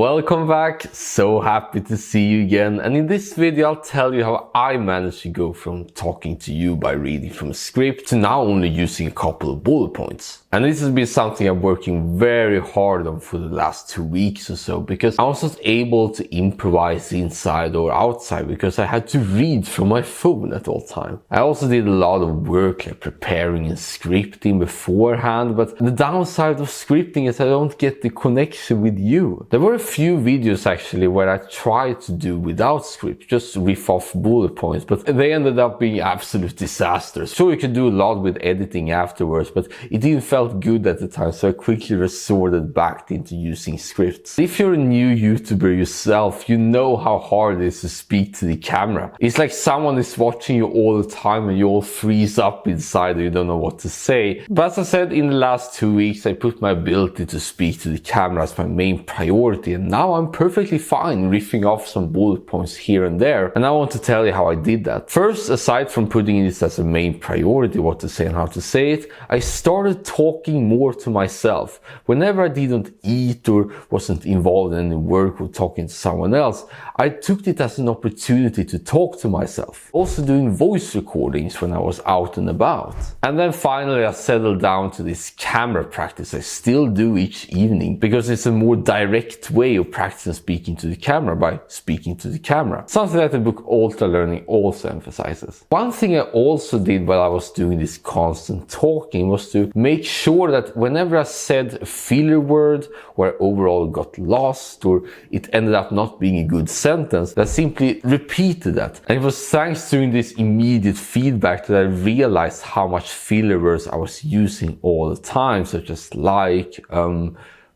Welcome back, so happy to see you again, and in this video I'll tell you how I managed to go from talking to you by reading from a script to now only using a couple of bullet points. And this has been something I'm working very hard on for the last 2 weeks or so, because I was not able to improvise inside or outside because I had to read from my phone at all time. I also did a lot of work like preparing and scripting beforehand, but the downside of scripting is I don't get the connection with you. There were a few videos actually where I tried to do without script, just riff off bullet points, but they ended up being absolute disasters. Sure, you could do a lot with editing afterwards, but it didn't feel good at the time, so I quickly resorted back into using scripts. If you're a new YouTuber yourself, you know how hard it is to speak to the camera. It's like someone is watching you all the time and you all freeze up inside and you don't know what to say. But as I said, in the last 2 weeks I put my ability to speak to the camera as my main priority, and now I'm perfectly fine riffing off some bullet points here and there, and I want to tell you how I did that. First, aside from putting this as a main priority, what to say and how to say it, I started talking more to myself. Whenever I didn't eat or wasn't involved in any work or talking to someone else, I took it as an opportunity to talk to myself. Also doing voice recordings when I was out and about. And then finally I settled down to this camera practice I still do each evening, because it's a more direct way of practicing speaking to the camera by speaking to the camera. Something that the book Ultra Learning also emphasizes. One thing I also did while I was doing this constant talking was to make sure that whenever I said a filler word or I overall got lost or it ended up not being a good sentence, that I simply repeated that. And it was thanks to this immediate feedback that I realized how much filler words I was using all the time, such as like,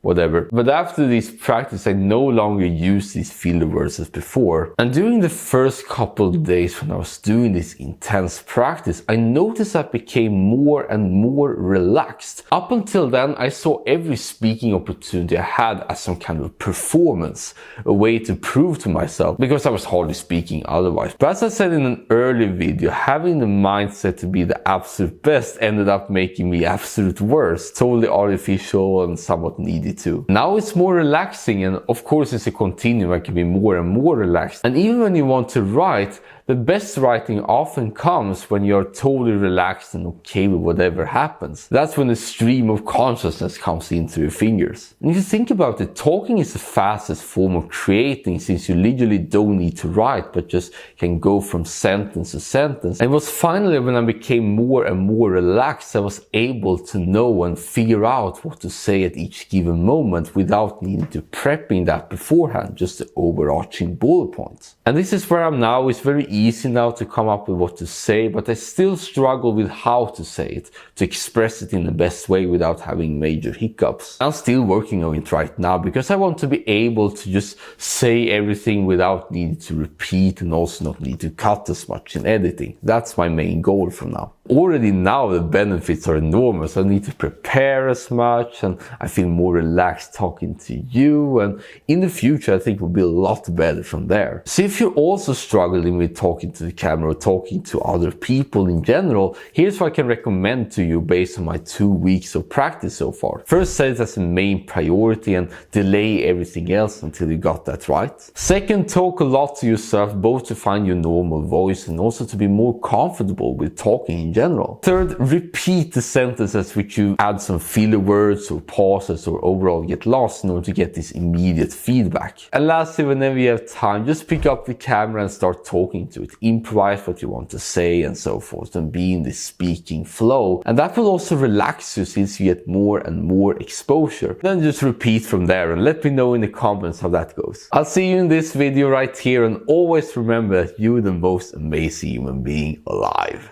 whatever. But after this practice, I no longer use these filler words as before. And during the first couple of days when I was doing this intense practice, I noticed I became more and more relaxed. Up until then, I saw every speaking opportunity I had as some kind of performance, a way to prove to myself, because I was hardly speaking otherwise. But as I said in an earlier video, having the mindset to be the absolute best ended up making me absolute worst, totally artificial and somewhat needy too. Now it's more relaxing, and of course it's a continuum. I can be more and more relaxed. And even when you want to write, the best writing often comes when you're totally relaxed and okay with whatever happens. That's when the stream of consciousness comes in through your fingers. And if you think about it, talking is the fastest form of creating, since you literally don't need to write, but just can go from sentence to sentence. And it was finally when I became more and more relaxed, I was able to know and figure out what to say at each given moment without needing to prepping that beforehand, just the overarching bullet points. And this is where I'm now. It's very easy now to come up with what to say, but I still struggle with how to say it, to express it in the best way without having major hiccups. I'm still working on it right now, because I want to be able to just say everything without needing to repeat, and also not need to cut as much in editing. That's my main goal for now. Already now the benefits are enormous. I need to prepare as much, and I feel more relaxed talking to you, and in the future I think will be a lot better from there. So if you're also struggling with talking to the camera or talking to other people in general, here's what I can recommend to you based on my 2 weeks of practice so far. First, set it as a main priority and delay everything else until you got that right. Second, talk a lot to yourself, both to find your normal voice and also to be more comfortable with talking in general. Third, repeat the sentences which you add some filler words or pauses or overall get lost in order to get this immediate feedback. And lastly, whenever you have time, just pick up the camera and start talking to it. Improvise what you want to say and so forth, and be in this speaking flow. And that will also relax you, since you get more and more exposure. Then just repeat from there and let me know in the comments how that goes. I'll see you in this video right here, and always remember that you're the most amazing human being alive.